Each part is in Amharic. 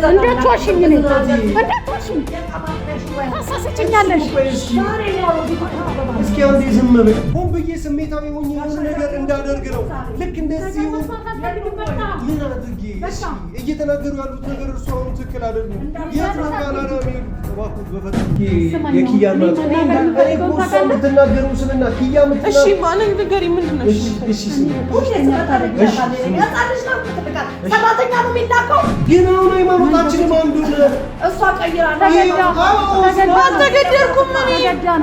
እንዳትዋሽኝ ነኝ እንዳትዋሽኝ ታሳስችኛለሽ። እስኪ አንዴ ዝም በይ። ሆን ብዬ ስሜታዊ ሆኜ የሆነ ነገር እንዳደርግ ነው። ልክ እንደዚህ ምን አድርጌ? እሺ እየተናገሩ ያሉት ነገር እርሱ አሁን ትክክል አይደሉም። የት ነው ካናዳ የሚሄዱት? እባክዎት በፈጣሪ የኪያ እናት እኔ እኮ እሷ የምትናገረው ስልና ኪያ የምትናገረው እሺ ማለት ንገሪኝ ምንድን ነው? እሺ ሰራተኛ ነው የሚላከው። ግን አሁን ሃይማኖታችንም አንዱን እሷ ቀይራለች። አልተገደልኩም እኔ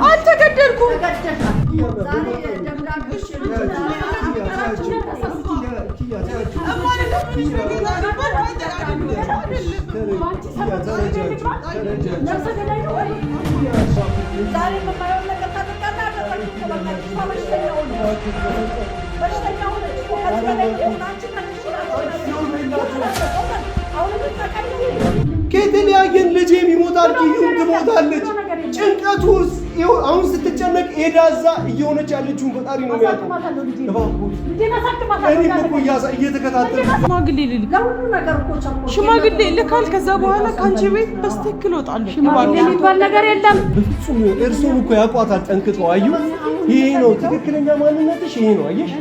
አልተገደልኩም። ከተለያየን ልጅ የሚሞታል ኪዩም ትሞታለች። ጭንቀቱስ አሁን ስትጨነቅ ሄዳዛ እየሆነች ያለችውን ፈጣሪ ነው የሚያውቀው። እኔም እኮ እየተከታተልኩ ሽማግሌ ልካል። ከዛ በኋላ ከአንቺ ቤት በስትክክል እወጣለሁ። ሽማግሌ የሚባል ነገር የለም። በፍጹም እርሱም እኮ ያውቋታል ጠንቅቀው። አዩ ይሄ ነው ትክክለኛ ማንነትሽ፣ ይሄ ነው አየሽ፣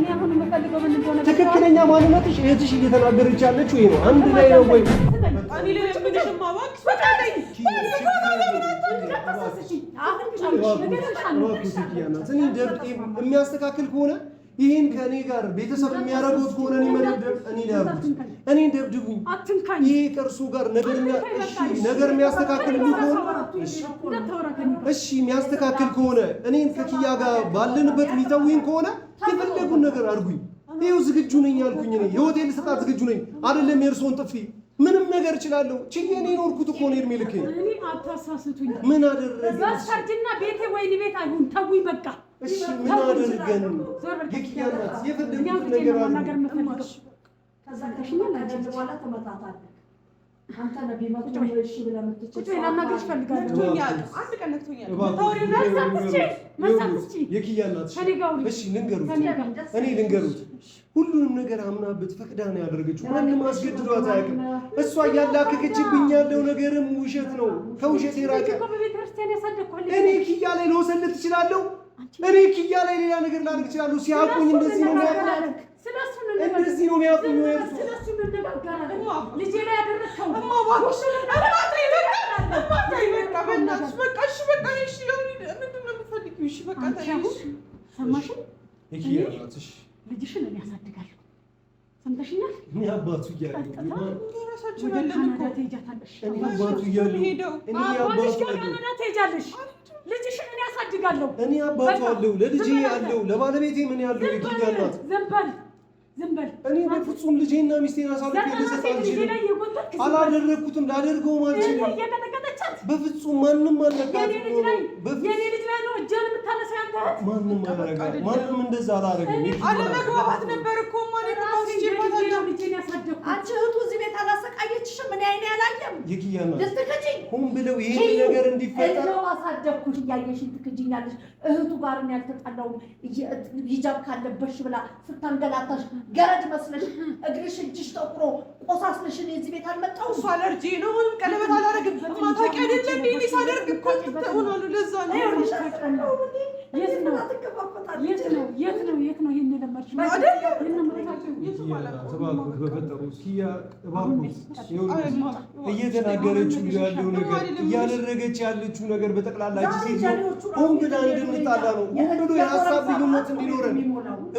ትክክለኛ ማንነትሽ። እህትሽ እየተናገረች ያለችው ይሄ ነው። አንድ ላይ ነው ወይ የሚያስተካክል ከሆነ ይህን ከእኔ ጋር ቤተሰብ የሚያደርጉት ከሆነ እኔ ደብድቡኝ። ይሄ ከእርሱ ጋር ነገር የሚያስተካክል ከሆነ እሺ፣ የሚያስተካክል ከሆነ እኔን ከኪያ ጋር ባለንበት የሚተውኝ ከሆነ የፈለጉን ነገር አድርጉኝ። ይኸው ዝግጁ ነኝ ያልኩኝ እኔ የሆቴል ስጣት ዝግጁ ነኝ። አይደለም የእርሶን ጥፊ ምንም ነገር እችላለሁ። ችዬ እኔ ኖርኩት እኮ ነው እድሜ ልኬ። እኔ አታሳስቱኝ። ምን አደረገ? በሰርጅና ቤቴ ወይኒ ቤት አይሁን ተውኝ በቃ። እሺ ምን አደረገን? የኪያ እናት የፈለጉት ነገር አለ። ከዛ ከሽኛል አንተ በኋላ ተመጣጣለህ። አንተ ነብይ መጥቶ እሺ ብለህ የምትችል ላናግርሽ እፈልጋለሁ። አንድ ቀን ነክቶኛል። የኪያ እናት እሺ እኔ ልንገሩት ሁሉንም ነገር አምናበት ፈቅዳ ነው ያደረገችው። ማንም አስገድዷት አያውቅም። እሷ እያላከከችብኝ ያለው ነገርም ውሸት ነው፣ ከውሸት የራቀ። እኔ ኪያ ላይ ልወሰልት እችላለሁ። እኔ ኪያ ላይ ሌላ ነገር ላደርግ እችላለሁ። ሲያውቁኝ እንደዚህ ነው የሚያውቁኝ። እንደዚህ ነው የሚያውቁኝ። ልጄ ላይ ያደረግከው ሰማሽን? ልጅሽን እኔ ያሳድጋለሁ። ሰምተሽኛል? እኔ አባቱ እያለሁ ልጅሽን እኔ ያሳድጋለሁ። እኔ አባቱ አለው፣ ለልጄ አለው፣ ለባለቤቴ ምን ያለው የኪያ እናት። ዝም በል። እኔ በፍጹም ልጄና ሚስቴን አሳልፌ ልሰጥ አልችልም። አላደረግኩትም፣ ላደርገውም አልችልም። በፍጹም ማንም አልነካትም። የኔ ልጅ ላይ ነው እጄን የምታነሳው ያንተ። ማንም አላደረጋትም። ማንም እንደዛ አላደረገም። አለመግባባት ነበር እኮ ማለት ነው። አንቺ እህቱ እዚህ ቤት አላሰቃየችሽም? ምን አይኔ አላየም? የኪያ እናት ልትክጂኝ ሆን ብለው ይሄን ነገር እንዲፈጠር አሳደግኩሽ። እያየሽኝ ትክጂኛለሽ። እህቱ ጋር ነው ያልተጣላው። ሂጃብ ካለበሽ ብላ ስታንገላታሽ ገረድ መስለሽ እግርሽ እጅሽ ጠቁሮ ቆሳስለሽ እኔ እዚህ ቤት አልመጣሁም። እሱ አለርጂ ነው። ምንም ቀለበት አላደርግም። ማታውቂ አይደለ እንዴ? እኔ ሳደርግ እኮ ትሆናሉ። ለዛ ነው የት ነው ይሄን የለመድሽው አይደል? እየተናገረችው ያለው ነገር እያደረገች ያለችው ነገር በጠቅላላ ጊዜ ሆን ብላ እንድንጣላ ነው። ሆን ብሎ የሀሳብ ልዩነት እንዲኖረን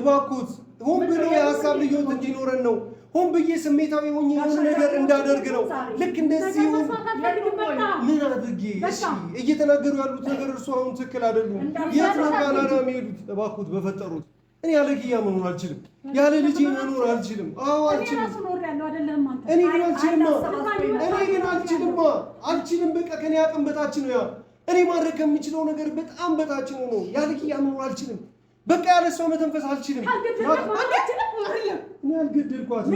እባክዎት፣ ሆን ብሎ የሀሳብ ልዩነት እንዲኖረን ነው። ሆን ብዬ ስሜታዊ ሆኜ የሆነ ነገር እንዳደርግ ነው። ልክ እንደዚህ ምን አድርጌ? እሺ እየተናገሩ ያሉት ነገር እርሱ አሁን ትክክል አይደሉም። የት ነው ካናዳ የሚሄዱት? እባክዎት በፈጠሩት እኔ ያለ ኪያ መኖር አልችልም። ያለ ልጄ መኖር አልችልም። አዎ አልችልም። እኔ ግን አልችልም። በቃ ከኔ አቅም በታች ነው። ያ እኔ ማድረግ ከምችለው ነገር በጣም በታች ነው። ያለ ኪያ መኖር አልችልም። በቃ ያለ እሷ መተንፈስ አልችልም። እኔ አልገደልኳትም።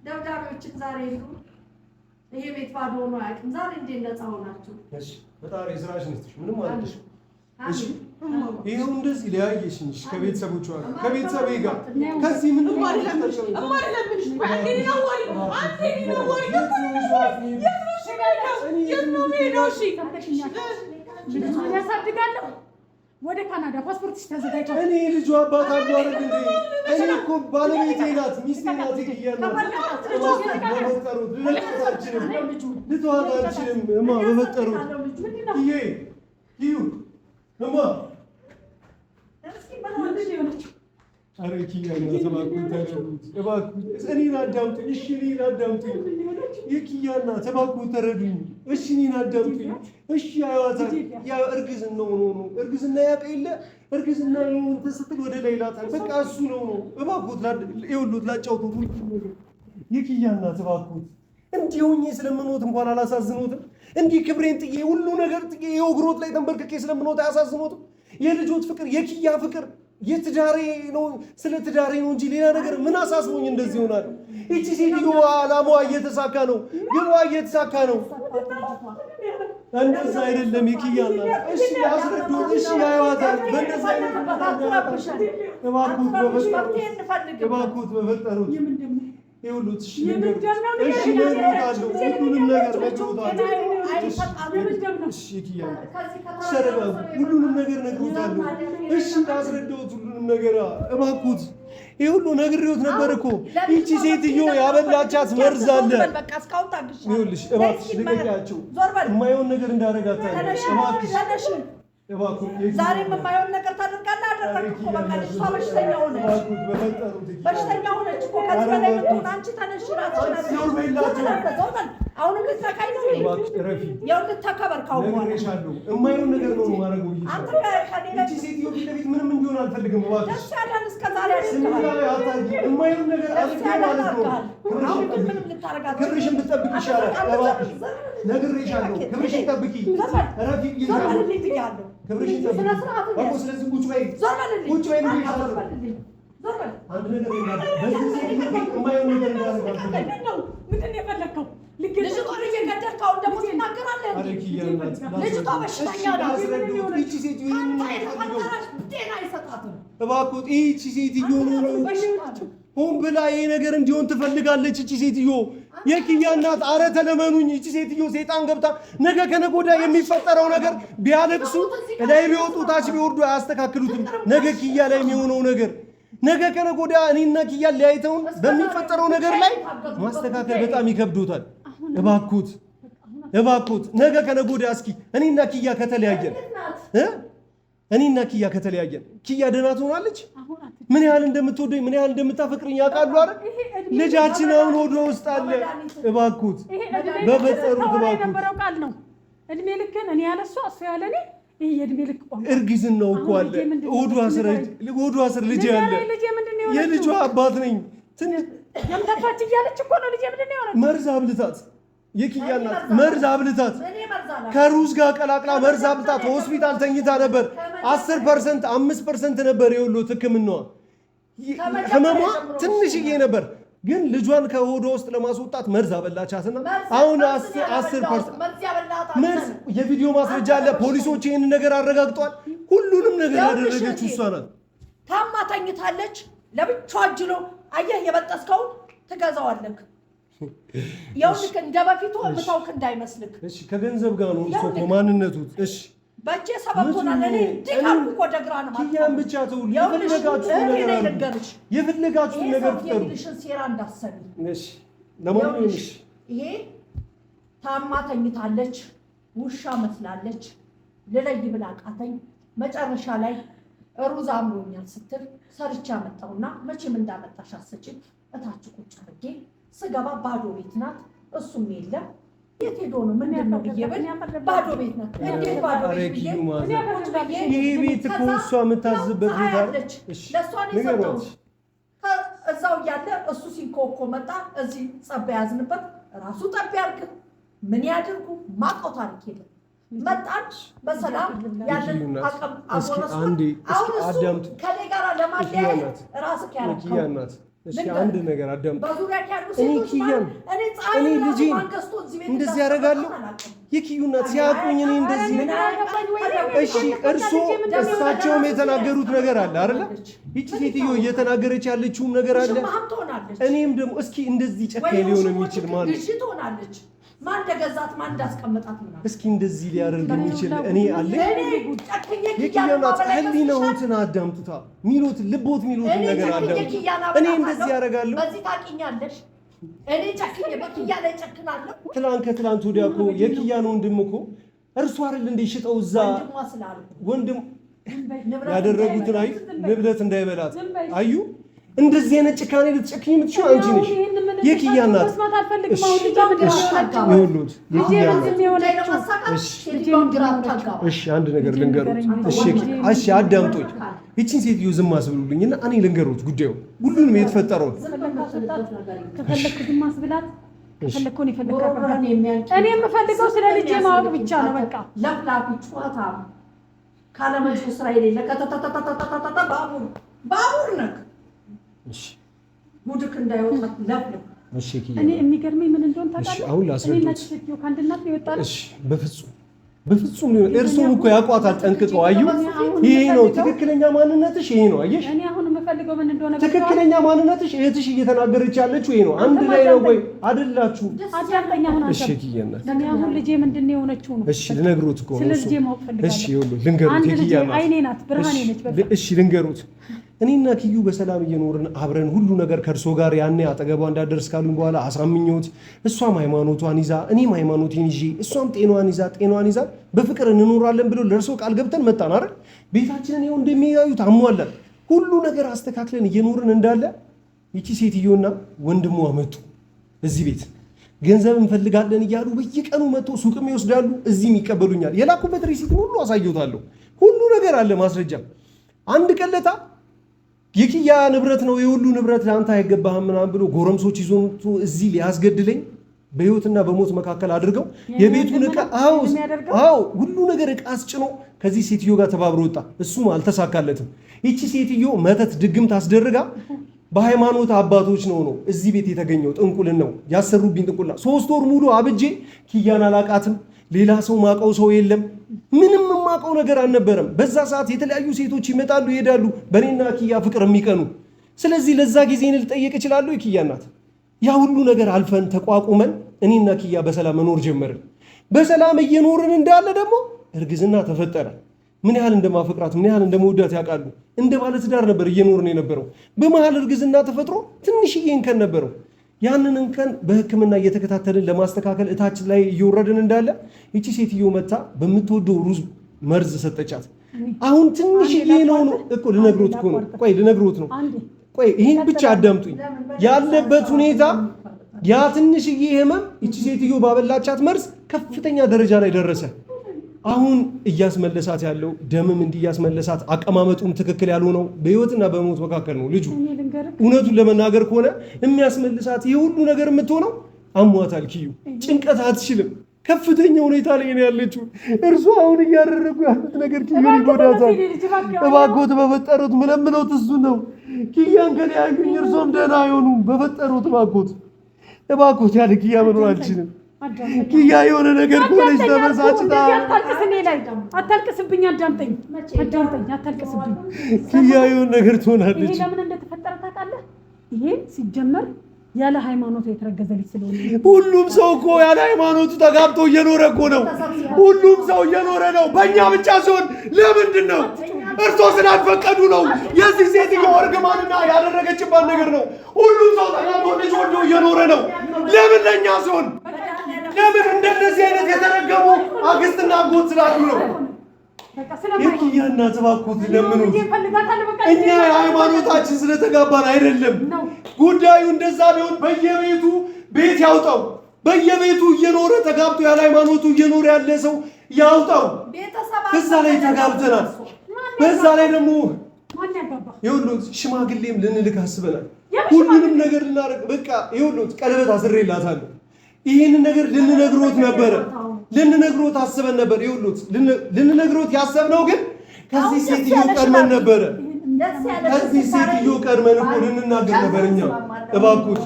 ደብዳቤዎችን ዛሬ ይሉ ይሄ ቤት ባዶ ሆኖ አያውቅም። ዛሬ እንዴት ነፃ ሆናችሁ? እሺ ፈጣሪ ስራሽን ይስጥሽ። ምንም አልልሽ። እሺ ይሄው እንደዚህ ለያየሽኝ ከቤተሰቦቿ ጋር ከቤተሰቤ ጋር ከዚህ ምንም አይደለምሽ። እማርለምሽ አንዴ ነው ወይ ያሳድጋለሁ ወደ ካናዳ ፓስፖርትሽ ተዘጋጅቷል። እኔ ልጇ አባት አለው አይደል እንዴ? እኔ እኮ ባለቤቴ ናት፣ ሚስቴ ናት። ልተዋት አልችልም። እማ በፈጠሩት እማ ኧረ ኪያ እናት እባክዎን ተረዱት፣ እባክዎን እኔን አዳምጡኝ። እሺ እኔን አዳምጡኝ። የኪያ እናት እባክዎን ተረዱኝ። እሺ እኔን አዳምጡኝ። እሺ አያዋታል። ያ እርግዝናው ነው እርግዝና ያውቅ የለ እርግዝና እንትን ስትል ወደ ላይ ይላታል። በቃ እሱ ነው እባክዎት ይኸውልዎት ላጫውተው። የኪያ እናት እባክዎት እንዲህ ሆኜ ስለምኖት እንኳን አላሳዝኖትም? እንዲህ ክብሬን ጥዬ ሁሉ ነገር ጥዬ ይኸው እግሮት ላይ ተንበርክኬ ስለምኖት አያሳዝኖትም? የልጆት ፍቅር የኪያ ፍቅር የትዳሬ ነው፣ ስለ ትዳሬ ነው እንጂ ሌላ ነገር ምን አሳስቦኝ እንደዚህ ይሆናል? እቺ ሴትዮ አላማዋ እየተሳካ ነው፣ ግቧ እየተሳካ ነው። እንደዛ አይደለም የኪያ እናት። እሺ አስረዱት። እሺ ያዩዋታል። በእንደዛ አይነት እባክዎት በፈጠሩት ይኸውልዎት። እሺ ነግሮታለሁ፣ ሁሉንም ነገር ነግሮታለሁ። እሺ ኪያ ሸረበብ ሁሉንም ነገር ነግሮታለሁ። እሺ አስረዳሁት ሁሉንም ነገር እባክዎት። ይሄ ሁሉ ነግሬዎት ነበር እኮ። ይቺ ሴትዮ ያበላቻት መርዝ አለ። ይኸውልሽ እባክሽ ልቀቂያቸው። የማይሆን ነገር እንዳደረጋት እባክሽ ዛሬም የማይሆን ነገር ታደርጋለህ። አደረግክ እኮ በቃ ልጅቷ በሽተኛ ሆነች፣ በሽተኛ ሆነች እኮ። ከዚህ በላይ የምትሆን አንቺ ተነሽ እራስሽን አሁንም ልትነካኝ ነው። ይኸውልህ ተከበር ካሁን በኋላ የማይሆን ነገር ነው ማድረግ። አንተ ከሌላ ሴትዮ ፊት ለፊት ምንም እንዲሆን አልፈልግም። ደስ ያለን እስከ ዛሬ የማይሆን ነገር ክብርሽን ብትጠብቂ ይሻላል። እባክሽ ነግሬሻለሁ። ክብርሽን ጠብቂ። ረፊ ብያለሁ። ክብርሽን ጠብቂ እኮ። ስለዚህ ቁጭ በይ፣ ቁጭ በይ። አንድ ነገር በዚህ ሴትዮ ፊት የማይሆን ነገር እንዳደረጋት ምንድን ነው የፈለግከው? ልጅቷ ልጅ የገደልከው ደግሞ ትናገራለህ። ልጅቷ በሽተኛ ናት። ይቺ ሴትዮ ጤና አይሰጣትም። እባክዎት ይቺ ሴትዮ ሆን ብላ ይሄ ነገር እንዲሆን ትፈልጋለች። ይቺ ሴትዮ የኪያ እናት፣ ኧረ ተለመኑኝ። ይቺ ሴትዮ ሴጣን ገብታ ነገ ከነገ ወዲያ የሚፈጠረው ነገር ቢያለቅሱ ላይ ቢወጡ ታች ቢወርዱ አያስተካክሉትም። ነገ ኪያ ላይ የሚሆነው ነገር ነገ ከነገ ወዲያ እኔና ኪያ ሊያይተውን በሚፈጠረው ነገር ላይ ማስተካከል በጣም ይከብዶታል። እባክዎት ነገ ከነገ ወዲያ እስኪ እኔና ኪያ ከተለያየን ኪያ ደህና ትሆናለች? ምን ያህል እንደምትወደኝ ምን ያህል እንደምታፈቅርኝ ያውቃሉ አይደል? ልጃችን አሁን ወደ ውስጥ አለ። እባክዎት በፈጠሩት የነበረው ቃል ነው። እድሜ ልክን እኔ ያለሷ እሱ ያለ እኔ ይሄ የእድሜ ልክ ቋንቋ እርግዝናው እኮ አለ። ሆዷ ስር ልጅ ያለ የልጇ አባት ነኝ። የምተፋች እያለች እኮ ነው። ልጄ ምንድን ነው የሆነው? መርዝ አብልታት የኪያ እናት መርዝ አብልታት ከሩዝ ጋር ቀላቅላ መርዝ አብልታት ሆስፒታል ተኝታ ነበር። 10% 5% ነበር የወሎት ሕክምናዋ። ህመሟ ትንሽዬ ነበር፣ ግን ልጇን ከሆዷ ውስጥ ለማስወጣት መርዝ አበላቻትና አሁን 10% መርዝ። የቪዲዮ ማስረጃ አለ። ፖሊሶች ይህን ነገር አረጋግጧል። ሁሉንም ነገር ያደረገችው እሷ ናት። ታማ ተኝታለች። ለብቻዋ እጅሎ አየህ፣ የበጠስከውን ትገዛዋለህ። ይኸውልህ እንደ በፊቱ የምታውቅ እንዳይመስልህ። እሺ ከገንዘብ ጋር ነው እኮ ማንነቱ። እሺ በእጄ ሰበብ ሆናለህ። እኔ ድካም እኮ ደግራ ነው ማለት ኪያን ብቻ ተውል። የፈለጋችሁትን ነገር ፍጠሩ። የግልሽን ሴራ እንዳሰቢ። እሺ ለማንኛውም እሺ ይሄ ታማ ተኝታለች፣ ውሻ መስላለች። ልለይ ብላ ቃተኝ። መጨረሻ ላይ ሩዝ አምሮኛል ስትል ሰርቻ መጣውና መቼም እንዳመጣሽ አሰጭኝ። እታች ቁጭ አድርጌ ስገባ ባዶ ቤት ናት። እሱም የለም። የት ሄዶ ነው? ምንድን ነው ብዬ ብል ባዶ ቤት ናት። እንዴት ባዶ ቤት ብዬ ይሄ ቤት እኮ እሷ የምታዝበት ቤት አለች። ለእሷ ነው የሰጠሁት። እዛው እያለ እሱ ሲንኮኮ መጣ። እዚህ ጸብ ያዝንበት። ራሱ ጠብ ያርግ ምን ያድርጉ ማውቀው ታሪክ የለም። መጣን በሰላም ያለን አቅም አጎረስኩ። አሁን እሱ ከኔ ጋር ለማለያየት ራስህ ያረከው እሺ አንድ ነገር አዳም በዙሪያ ያሉ ሴቶች ማለት እኔ ልጄ እንደዚህ ያደርጋለሁ የኪዩ እናት ሲያቁኝ እኔ እንደዚህ እሺ እርሳቸውም የተናገሩት ነገር አለ አይደል ይቺ ሴትዮ እየተናገረች ያለችው ነገር አለ እኔም ደግሞ እስኪ እንደዚህ ጨካኝ ሊሆን የሚችል ማለት ልጅ ትሆናለች ማን እንደገዛት ማን እንዳስቀመጣት ነው እስኪ እንደዚህ ሊያደርግ የሚችል እኔ አለ የኪዩ እናት ህሊናዎትን አዳምጡታ ሚሉት ልቦት ሚሉት ነገር አዳምጡ እኔ እንደዚህ ያደርጋለሁ በዚህ ታቂኛለሽ እኔ ጨክኜ በኪያ ላይ ጨክናለሁ ከትላንት ወዲያ እኮ የኪያን ወንድም እኮ እርሱ አይደል እንደ ሽጠው እዛ ወንድም ያደረጉትን አይ ንብረት እንዳይበላት አዩ እንደዚህ አይነት ጭካኔ ልትጨክኝ የምትችይው አንቺ ነሽ የኪያ እናት እሺ አንድ ነገር ልንገሩት እሺ አዳምጦኝ ይቺን ሴትዮ ዝም አስብሉልኝና እኔ ልንገሩት ጉዳዩ ሁሉንም የተፈጠረው ከፈለክ ዝም አስብላት ከፈለኩን ይፈልጋል እኔ የምፈልገው ስለ ልጄ ማወቅ ብቻ ነው በቃ ለፍላፊ ጨዋታ ካለመጆ እስራኤል ለከተተተተተተ ባቡር ነክ እሺ ሙድክ እንዳይወጣ ለፍልፍ እሺ እኔ የሚገርመኝ ምን እንደሆነ ታውቃለህ? እሺ አሁን ላስረዳት እኔ ከአንድናት ነው የወጣው እሺ በፍጹም እርሱም እኮ ያቋታል ጠንቅቀው አዩ ይሄ ነው ትክክለኛ ማንነትሽ ይሄ ነው አየሽ እኔ አሁን የምፈልገው ምን እንደሆነ ትክክለኛ ማንነትሽ እህትሽ እየተናገረች ያለችው ይሄ ነው አንድ ላይ ነው ወይ አይደላችሁ አዳምጠኛ ሆነ እሺ ኪያና እኔ አሁን ልጄ ምንድነው የሆነችው ነው እሺ ልነግሩት እኮ ነው ስለዚህ ልጄ ማወቅ ፈልጋለሁ እሺ ይኸውልህ ልንገሩት ኪያና አይኔ ናት ብርሃኔ ነች በቃ እሺ ልንገሩት እኔና ኪዩ በሰላም እየኖርን አብረን ሁሉ ነገር ከርሶ ጋር ያኔ አጠገቧ እንዳደርስ ካሉን በኋላ አሳምኘሁት እሷም ሃይማኖቷን ይዛ እኔም ሃይማኖቴን ይዤ እሷም ጤናዋን ይዛ በፍቅር እንኖራለን ብሎ ለርሶ ቃል ገብተን መጣን አይደል ቤታችንን ይኸው እንደሚያዩት አሟላን ሁሉ ነገር አስተካክለን እየኖርን እንዳለ ይቺ ሴትዮና ወንድሟ መጡ እዚህ ቤት ገንዘብ እንፈልጋለን እያሉ በየቀኑ መጥቶ ሱቅም ይወስዳሉ እዚህም ይቀበሉኛል የላኩበት ሪሲት ሁሉ አሳይቶታለሁ ሁሉ ነገር አለ ማስረጃ አንድ ቀለታ የኪያ ንብረት ነው የሁሉ ንብረት ለአንተ አይገባህም ምናምን ብሎ ጎረምሶች ይዞ እዚህ ሊያስገድለኝ በህይወትና በሞት መካከል አድርገው የቤቱን ዕቃ አዎ ሁሉ ነገር ዕቃ አስጭኖ ከዚህ ሴትዮ ጋር ተባብሮ ወጣ እሱም አልተሳካለትም ይቺ ሴትዮ መተት ድግም ታስደርጋ በሃይማኖት አባቶች ነው እዚህ ቤት የተገኘው ጥንቁልን ነው ያሰሩብኝ ጥንቁልና 3 ወር ሙሉ አብጄ ኪያን አላቃትም ሌላ ሰው ማቀው ሰው የለም ምንም ማቀው ነገር አልነበረም በዛ ሰዓት የተለያዩ ሴቶች ይመጣሉ ይሄዳሉ በኔና ኪያ ፍቅር የሚቀኑ ስለዚህ ለዛ ጊዜ ልጠይቅ ይችላል ኪያ እናት ያ ሁሉ ነገር አልፈን ተቋቁመን እኔና ኪያ በሰላም መኖር ጀመርን በሰላም እየኖርን እንዳለ ደግሞ እርግዝና ተፈጠረ ምን ያህል እንደማፈቅራት ምን ያህል እንደመወዳት ያውቃሉ እንደ ባለ ትዳር ነበር እየኖርን የነበረው በመሃል እርግዝና ተፈጥሮ ትንሽዬ እንከን ነበረው ያንን እንከን በህክምና እየተከታተልን ለማስተካከል እታችን ላይ እየወረድን እንዳለ እቺ ሴትዮ መታ በምትወደው ሩዝ መርዝ ሰጠቻት አሁን ትንሽዬ ነው እኮ ልነግሮት እኮ ነው ልነግሮት ነው ይሄን ብቻ አዳምጡኝ ያለበት ሁኔታ ያ ትንሽዬ ህመም እቺ ሴትዮ ባበላቻት መርዝ ከፍተኛ ደረጃ ላይ ደረሰ አሁን እያስመለሳት ያለው ደምም እንዲያስመለሳት አቀማመጡም ትክክል ያልሆነው በህይወትና በሞት መካከል ነው ልጁ እውነቱን ለመናገር ከሆነ የሚያስመልሳት ይሄ ሁሉ ነገር የምትሆነው አሟታል ኪዩ ጭንቀት አትችልም ከፍተኛ ሁኔታ ላይ ነው ያለችው እርሱ አሁን እያደረጉ ያሉት ነገር ኪዩን ይጎዳታል እባክዎት በፈጠሩት ምለምነው እሱ ነው ኪያን ከለያዩኝ እርሶም ደህና አይሆኑም በፈጠሩት እባክዎት ያለ ኪያ መኖር አልችልም ኪያ የሆነ ነገር ኮለጅ ተበሳጭታ አታልቅስብኝ አዳምጠኝ አታልቅስብኝ ኪያ የሆነ ነገር ትሆናለች ይሄ ለምን እንደተፈጠረ ታውቃለህ ይሄ ሲጀመር ያለ ሃይማኖቱ የተረገዘ ልጅ ስለሆነ ሁሉም ሰው እኮ ያለ ሃይማኖቱ ተጋብቶ እየኖረ እኮ ነው ሁሉም ሰው እየኖረ ነው በእኛ ብቻ ሲሆን ለምንድን ነው እርሶ ስላልፈቀዱ ነው የዚህ ሴትዮ እርግማንና ያደረገችባት ነገር ነው ሁሉም ሰው ተጋብቶ ልጅ ወልዶ እየኖረ ነው ለምን ለእኛ ሲሆን ለምን እንደዚህ አይነት የተረገሙ አግስትና አጎት ስላሉ ነው የኪያ እናት እባክዎት ለምኑት እኛ የሃይማኖታችን ስለተጋባን አይደለም ጉዳዩ እንደዛ ቢሆን በየቤቱ ቤት ያውጣው በየቤቱ እየኖረ ተጋብቶ ያለ ሃይማኖቱ እየኖረ ያለ ሰው ያውጣው በዛ ላይ ተጋብተናል በዛ ላይ ደግሞ ይኸውልዎት ሽማግሌም ልንልክ አስበናል ሁሉንም ነገር ልናደርግ በቃ ይኸውልዎት ቀለበት አስሬላታለሁ ይሄንን ነገር ልንነግሮት አስበን ነበር ይኸውልዎት ልንነግሮት ያሰብነው ግን ከዚህ ሴትዮ ቀድመን ነበረ ከዚህ ሴትዮ ቀድመን እኮ ልንናገር ነበር እኛ። እባክዎት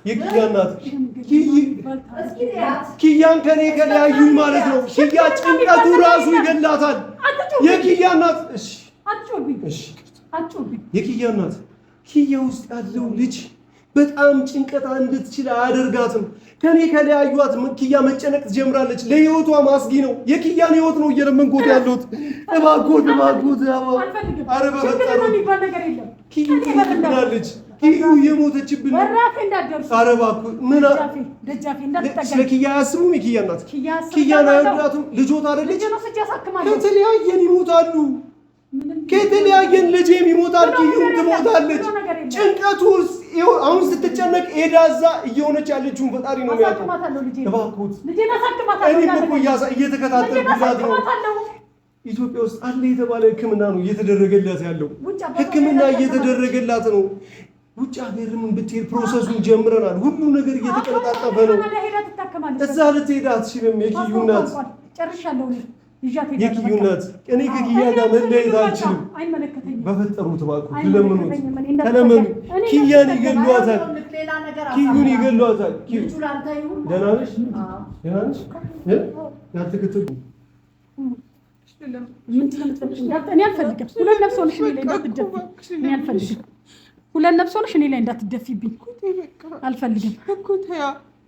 የኪያ እናት ኪያን ከኔ ከለያዩኝ ማለት ነው። ኪያ ጭንቀቱ ራሱ ይገላታል። የኪያ እናት እሺ የኪያ እናት ኪያ ውስጥ ያለው ልጅ በጣም ጭንቀት እንድትችል አያደርጋትም። ከኔ ከለያዩት ኪያ መጨነቅ ትጀምራለች። ለህይወቷ ማስጊ ነው። የኪያን ህይወት ነው እየለመንኩት ያለሁት። እባክዎት ኧረ በፈጠሩት ኪዩ ትብላለች። ኪዩ የሞተችብን ኧረ እባክዎት ምን ስለ ኪያ አያስቡም? የኪያ እናት ኪያን አይወዳቱም። ልጆት አይደለች ከተለያየን ይሞታሉ። ከተለያየን ልጄም ይሞታል፣ ኪዩም ትሞታለች። ጭንቀቱ አሁን ስትጨነቅ ሄዳዛ እየሆነች ያለችውን ፈጣሪ ነው የሚያውቀው። እባክዎት እኔም እኮ እየተከታተልኩላት ነው። ኢትዮጵያ ውስጥ አለ የተባለ ሕክምና ነው እየተደረገላት ያለው። ሕክምና እየተደረገላት ነው። ውጭ ሀገርም ብትሄድ ፕሮሰሱን ጀምረናል። ሁሉ ነገር እየተቀለጣጠፈ ነው። እዛ ልትሄድ አትችልም። የኪዩ እናት የኪዩ እናት እኔ ከኪያ ጋር መለየት አልችልም። በፈጠሩት እባክዎት ለምኑት፣ ተለመኑ። ኪያን ይገሏታል፣ ኪዩን ይገሏታል። ደህና ነሽ? ደህና ነሽ? ያልተከተሉ እኔ አልፈልግም። ሁለት ነፍስ ሆነሽ እኔ ላይ እንዳትደፊ። እኔ አልፈልግም። ሁለት ነፍስ ሆነሽ እኔ ላይ እንዳትደፊብኝ አልፈልግም።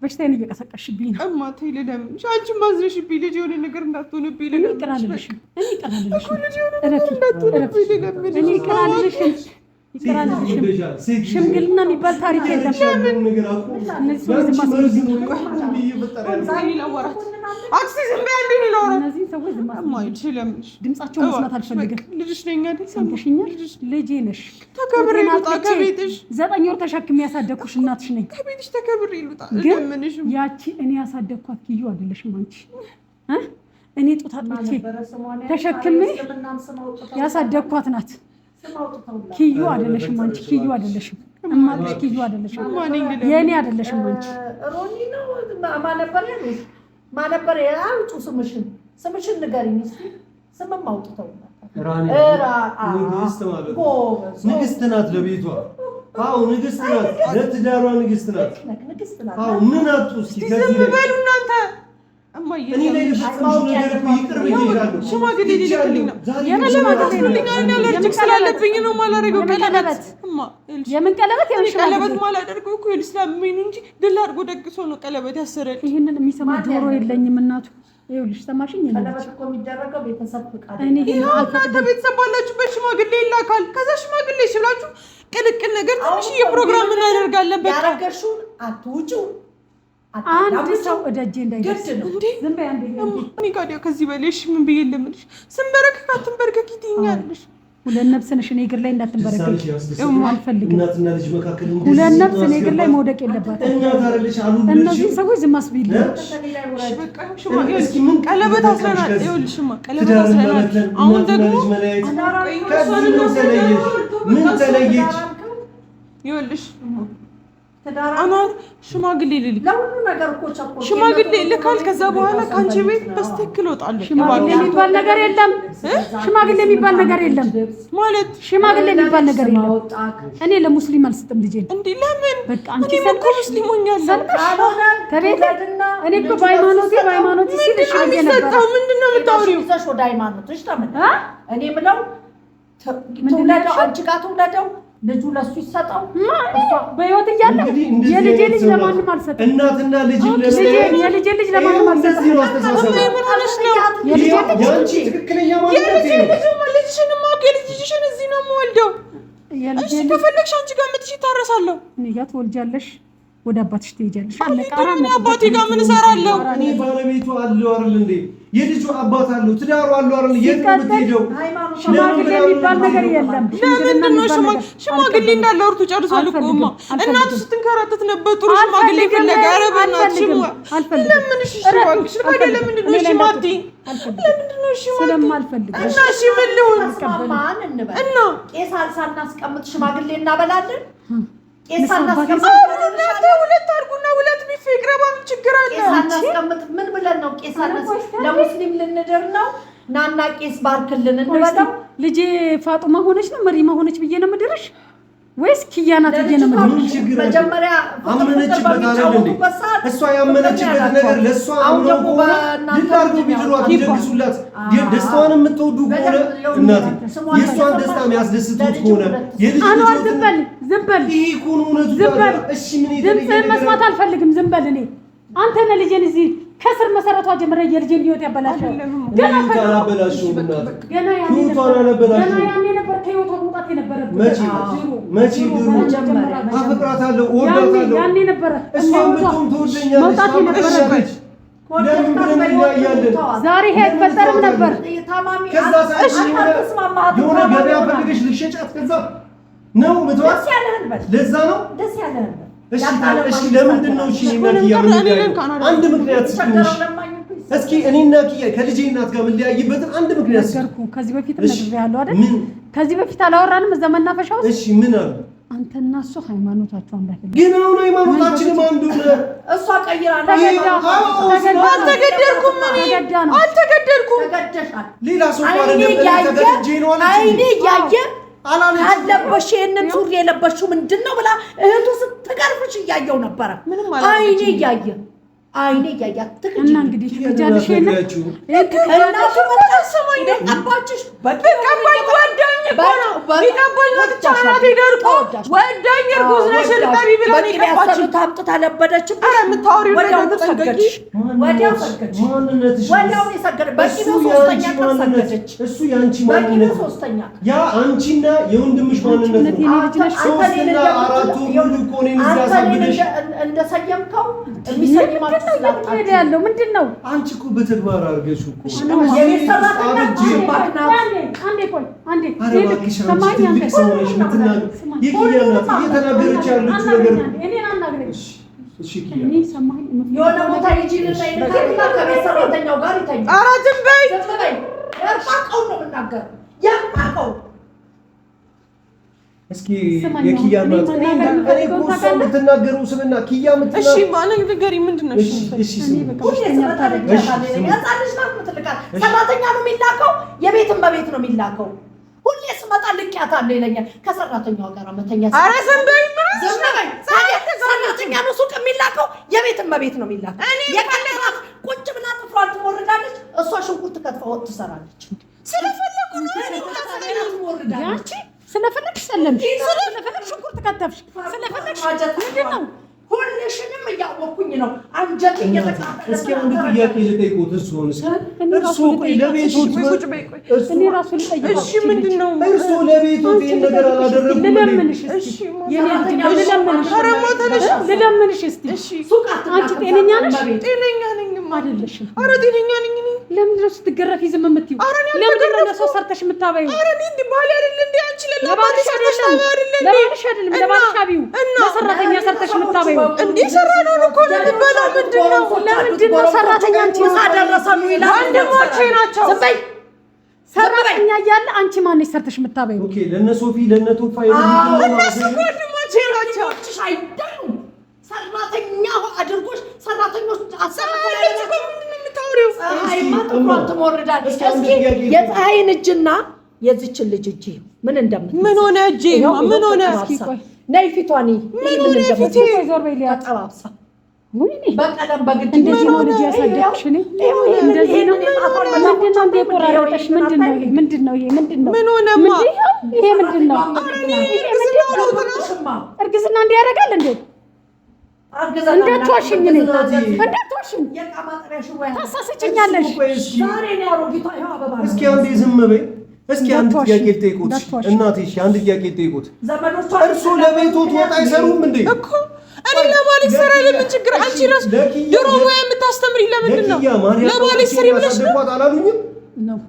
በሽታዬን እየቀሰቀሽብኝ ነው። እማ ተይ ልለምንሽ፣ አንቺ ማዝነሽብኝ ልጅ የሆነ ነገር እንዳትሆንብኝ ልለምንሽ። እኔ ይቀራልልሽም ሽምግልና የሚባል ታሪክ የለም። ድምጻቸውን መስማት አልፈልግም። ሰምተሽኛል? ልጄ ነሽ። 9 ወር ተሸክሜ ያሳደግኩሽ እናትሽ ነኝ። ግን ያቺ እኔ ያሳደግኳት ኪዩ አይደለሽም አንቺ። እኔ ጡት አጥብቼ ተሸክሜ ያሳደግኳት ናት። ኪዩ አይደለሽም አንቺ። ኪዩ አይደለሽም እማልሽ። ኪዩ አይደለሽም የኔ አይደለሽም አንቺ። ሮኒ ነው ማነበር ያውጡ ስምሽን ንገሪኝ እስኪ። ስምም አውጥተው ንግስት ናት ለቤቷ። አዎ ንግስት ናት፣ ለትዳሯ ንግስት ናት። አዎ ምን አጡ እስኪ ከዚህ በሉ እናንተ። እኔ ላይ ልፈጽምሽው ነገር እኮ ይቅር ብዬሻለሁ። ሽማግሌ ሊልክልኝ ነው። አለርጂክ ስላለብኝ ነው የማላደርገው። ቀለበት የምን ቀለበት? ቀለበት ማላደርገው እኮ ስላመመኝ ነው እንጂ ድል አድርጎ ደግሶ ነው ቀለበት ያሰረልኝ። ይሄንን የሚሰማ ጆሮ የለኝም እናቱ። ይኸውልሽ ሰማሽኝ? ቀለበት እኮ የሚደረገው ቤተሰብ ፍቃድ። እናንተ ቤተሰብ ባላችሁበት ሽማግሌ ይላካል። ከዛ ሽማግሌ ሲብላችሁ ቅልቅል ነገር ትንሽ የፕሮግራም እናደርጋለን። በቃ ያረገሽውን አትውጪው። አንድ ሰው እደጄ እንዳይደርስ እንዴ ዝም በይ አንዴ። እኔ ጋር ከዚህ በላይ እሺ ምን ብዬ ለምንሽ? ስንበረከክ አትንበረከክ ይትኛለሽ። ሁለት ነፍስ ነሽ እኔ እግር ላይ እንዳትንበረከክ አልፈልግም። እናትና ልጅ መካከል ሁለት ነፍስ እኔ እግር ላይ መውደቅ የለባትም። እነዚህ ሰዎች ዝም አስቢልኝ። ቀለበት አስረናል። ይኸውልሽማ ቀለበት አስረናል። አሁን ደግሞ ምን ተለየች? ይኸውልሽ አናር ሽማግሌ ልልክ ለሁሉ ነገር እኮ ቸኮል ሽማግሌ ልካል። ከዛ በኋላ ካንቺ ቤት በስተክል ወጣለሁ። ሽማግሌ የሚባል ነገር የለም። ሽማግሌ የሚባል ነገር የለም ማለት ሽማግሌ የሚባል ነገር የለም። እኔ ለሙስሊም አልሰጥም ልጄን። እንዴ ለምን? በቃ አንቺ ሰልኩ ሙስሊም ሆኛለሁ ከቤት እኔ እኮ በሃይማኖቴ ሲል እሺ ነበር። ምንድነው የምታወሪው? ይዘሽ ወደ ሃይማኖትሽ ተመለሽ። እኔ የምለው ትውለደው አንቺ ጋር ትውለደው ልጁ ለሱ ይሰጣው። በህይወት እያለ የልጄ ልጅ ለማንም አልሰጥም። እናትና ልጅ የልጄ ልጅ ለማንም አልሰጥም። ልጅሽን እዚህ ነው የምወልደው። እሺ ከፈለግሽ አንቺ ጋር መጥቼ ታረሳለሁ። እኔ ጋር ትወልጃለሽ፣ ወደ አባትሽ ትሄጃለሽ። አባቴ ጋር ምን እሰራለሁ? እኔ ባለቤቱ አለው አይደል እንዴ? የልጁ አባት አለው፣ ትዳሩ አለው አይደል? የት ነው የምትሄደው? ሽማግሌ የሚባል ነገር የለም። ለምንድን ነው ሽማግሌ እንዳለ ወርቱ ጨርሷል እኮ እማ። እናቱ ስትንከራተት ነበር ጥሩ ሽማግሌ ፍለጋ። ኧረ በእናትሽ ለምን እሺ ሽማግሌ ሽማግሌ ለምንድን ነው እሺ ማቲ? ለምንድን ነው እሺ ማቲ? ስለማልፈልግ እና እሺ ምን ልሁን? እና ቄስ ሳናስቀምጥ ሽማግሌ እናበላለን። ቄስ ሁለት አድርጉና ሁለት ቢፌ ይቅረባ። ምን ችግር አለ? ቄስ ሳናስቀምጥ ምን ብለን ነው? ቄስ ለሙስሊም ልንድር ነው። ናና ቄስ ባርክልን እንበለው። ልጄ ፋጡማ ሆነች ነው መሪማ ሆነች ብዬ ነው የምድርሽ ወይስ ኪያ ናት ብዬ ነው የምድርሽ? መጀመሪያ አመነችበት አይደል እንዴ? እሷ ያመነችበት ነገር ለሷ አምነው ሆነ ይላርጉ ቢድሯት ይደግሱላት ደስታዋን የምትወዱ ከሆነ እናቴ የሷን ደስታ የሚያስደስቱት ከሆነ አንዋር ዝም በል ይሄ ኮኑ ነቱ እሺ ምን ይደረግ ድምጽ መስማት አልፈልግም ዝም በል እኔ አንተ ነህ ልጄን እዚህ ከስር መሰረቷ ጀምረ የልጄን ህይወት ያበላሸው ገና ካላበላሽው እናቴ ገና ያኔ ነበር ከህይወቷ መውጣት የነበረበት መቼ ድሮ አፈቅራታለሁ እወዳታለሁ ያኔ ነበር እሷ ምንም ትወደኛለች መውጣት የነበረበት ለምን ብለን እንያያለን ዛሬ ይሄ አይፈጠርም ነበር ከዛ እሺ የሆነ ገበያ ፈልገሽ ልሸጫት ከዛ ነው ምትዋስ ለዛ ነው ደስ ያለህ እሺ ለምንድን ነው እሺ አንድ ምክንያት ትንሽ እስኪ እኔና ኪያ ከልጄ እናት ጋር መለያይበትን አንድ ምክንያት ነገርኩ ከዚህ በፊት ነግሬሃለሁ አይደል ከዚህ በፊት አላወራንም እዛ መናፈሻ ውስጥ እሺ ምን አሉ አንተና እሱ ሃይማኖታቸው አንድ አይደለም ግን አሁን ሃይማኖታችንም አንዱ ነው እሷ ቀይራለች አልተገደልኩም አልተገደልኩም ተገደሻል ሌላ ሰው አይደለም ተገደጄ ነው አለች አይኔ ያየ አለበሽ ይሄንን ሱሪ የለበሽው ምንድነው ብላ እህቱ ስትገርፍሽ እያየው ነበረ አይኔ ያየ እና እንግዲህ ትጃለሽ እና ሰማኝ ተቀባጭሽ በቀባኝ ወዳኝ ነው ቢቀባኝ ወጥቻናት ይደርቆ ወዳኝ እርጉዝ ነሽ ልቀሪ ብለኝ ቀባጭ ታምጥታ ለበደች አረ የምታወሪው ነገር ተጠንቀቂ ወዲያው ሰገደች ወዲያው ሰገደች በቂው ሶስተኛ ተሰገደች እሱ ያንቺ ማንነት ሶስተኛ ያ አንቺና የወንድምሽ ማንነት ነው ሶስትና አራቱ ሙሉ ኮኔን ያሳብደሽ እንደሰየምከው የሚሰየማችሁ ስለታለ ያለው ምንድነው አንቺ እኮ በተግባር አርገሽ እኮ አንዴ ሰማኝ እየተናገረች ያለችው ነገር እኔን አናግረኝ እሺ ኪያ ሰማኝ የሆነ ቦታ ሂጂና ከቤት ሰራተኛው ጋር ይተኛ ኧረ ዝም በይ ያማቀው ነው የምናገር ያማቀው እስኪ የኪያ እናት እኔ እኮ እሷ የምትናገረው ስምና ኪያ የምትናገረው እሺ ማለት ነገር ምንድነው እሺ ሰራተኛ ነው የሚላከው የቤትም በቤት ነው የሚላከው ሁሌ ስመጣ ልቅያታለሁ ይለኛል ከሰራተኛው ጋር መተኛ ኧረ ዝም በይ ሰራተኛ ነው ሱቅ የሚላከው የቤትም በቤት ነው የሚላከው የቀለባት ቁጭ ብላ ጥፍሯን ትሞርዳለች እሷ ሽንኩርት ከትፋ ወጥ ትሰራለች ስለፈለኩ ነው ያቺ ስለፈለግሽ ሰለምሽ ስለፈለግሽ ሽንኩርት ከተፍሽ ስለፈለግሽ ምንድነው ሁልሽንም እያወኩኝ ነው አንጀት እየተቃጠለ እስኪ አንድ ጥያቄ ልጠይቆት እርሱ ቆይ ለቤቱ እኔ ራሱ ልጠይቅ እሺ ምንድነው እርሱ ለቤቱ ይሄን ነገር አላደረኩም ልለምንሽ እሺ ልለምንሽ እስቲ አንቺ ጤነኛ ነሽ ጤነኛ ነኝም አይደለሽም ኧረ ጤነኛ ነኝ እኔ ለምንድን ነው ስትገረፊ ዝም የምትይው ለምንድን ነው ለሰው ሰርተሽ የምታበይው ኧረ እኔ እንደ ባል አይደል እንዴ አንቺ ለባልሽ አይደለም ለባልሽ አቢው ለሰራተኛ ሰርተሽ የምታበይው እንዴ ሰራነው እኮ ለምንበላው ምንድነው ለምንድን ነው ሰራተኛ አንቺ ሳደረሰ ነው ይላል ወንድሞቼ ናቸው ዝም በይ ሰራተኛ እያለ አንቺ ማነሽ ሰርተሽ የምታበይው ኦኬ ለነ ሶፊ ለነ ቶፋ እነሱ ወንድሞቼ ናቸው አይደሉም ሰራተኛ አድርጎሽ ሰራተኞች አሰራለች እኮ ምንድነው የምታወሪው ፀሐይማ ጥፍሯን ትሞርዳለች እስኪ የፀሐይን እጅና የዚችን ልጅ እጅ ምን እንደምትመስል ምን ሆነ እጄ ምን ሆነ እስኪ ቆይ ነይ ፊቷን ምን ሆነ ፊቴ ዞር በይ ሊያ ተጠባብሳ ወይኔ በቀለም በግድ እንደዚህ ነው ልጅ ያሳደግሽ እኔ እንደዚህ ነው ምንድነው እንደ ቆራረጠሽ ምንድነው ይሄ ምን ሆነማ ይሄ ምንድነው እርግዝና እንዲያደርጋል እንዴ እንዳትዋሽኝ እኔ እንዳትዋሽኝ ታሳስችኛለሽ ዛሬ ነው ያሮጊቷ ይሄው አበባ እስኪ አንዴ ዝም በይ እስኪ አንድ ጥያቄ ልጠይቁት እናቴ እሺ አንድ ጥያቄ ልጠይቁት ዘመዶቿ እርሱ ለቤቱ ወጣ አይሰሩም እንዴ እኮ እኔ ለባል ይሰራ ለምን ችግር አንቺ ራስ ድሮ ሙያ የምታስተምሪ ለምንድን ነው ለባል ይሰሪ ብለሽ ነው አላሉኝም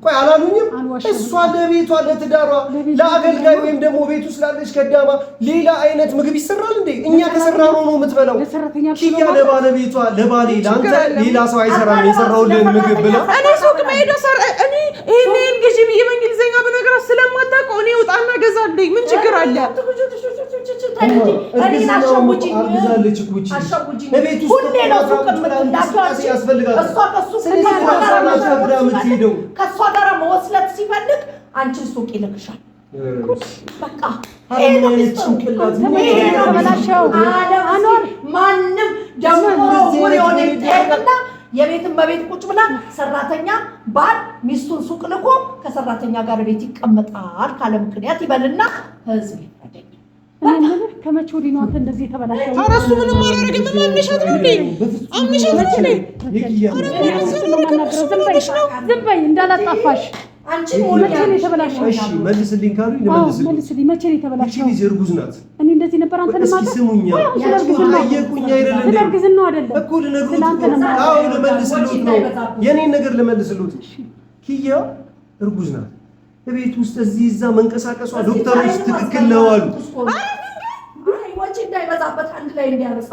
ቆይ አላሉኝም እሷ ለቤቷ ለትዳሯ ለአገልጋይ ወይም ደግሞ ቤቱ ስላለች ከዳማ ሌላ አይነት ምግብ ይሰራል እንዴ እኛ ከሰራነው ነው የምትበላው ኪያ ለባለቤቷ ለባሌ ላንተ ሌላ ሰው አይሰራም የሰራውልን ምግብ ብላ እኔ ሱቅ መሄድ ሰራ እኔ ይሄን ግዢ ብዬ በእንግሊዝኛ በነገራችሁ ስለማታውቀው እኔ ወጣና ገዛልኝ ምን ችግር አለ አርግዛለች እኮ እቺ ለቤቱ ውስጥ ያስፈልጋል ከእሷ ጋር መወስለት ሲፈልግ አንቺን ሱቅ ይልክሻል። በቃ ማንም ደግሞ ወሬውን ይጠይቅና የቤትን በቤት ቁጭ ብላ ሰራተኛ ባል ሚስቱን ሱቅ ልኮ ከሰራተኛ ጋር ቤት ይቀመጣል ካለ ምክንያት ይበልና ህዝብ ይፈደኝ። ከመቼ ወዲህ ነው አንተ እንደዚህ የተበላሸው? ኧረ እሱ ምንም አላደረግም። አምነሻት ነው እንዴ? አምነሻት ነው እንዴ? ዝም በይ እንዳላጣፋሽ። አንቺ መቼ ነው የተበላሸው? እሺ መልስልኝ ካሉኝ መልስልኝ። መቼ ነው የተበላሸው? ልጅ እርጉዝ ናት። እኔ እንደዚህ ነበር አንተ ለማለት እስኪ ስሙኛ። ጠየቁኝ አይደለም ስለ እርግዝናው አይደለም እኮ ልነግሩት ነው። አዎ ልመልስልዎት ነው። የኔን ነገር ልመልስልዎት። ኪያ እርጉዝ ናት። ቤት ውስጥ እዚህ እዛ መንቀሳቀሷ ዶክተሮች ትክክል ነው አሉ። አይ ወጪ እንዳይበዛበት አንድ ላይ እንዲያርሳ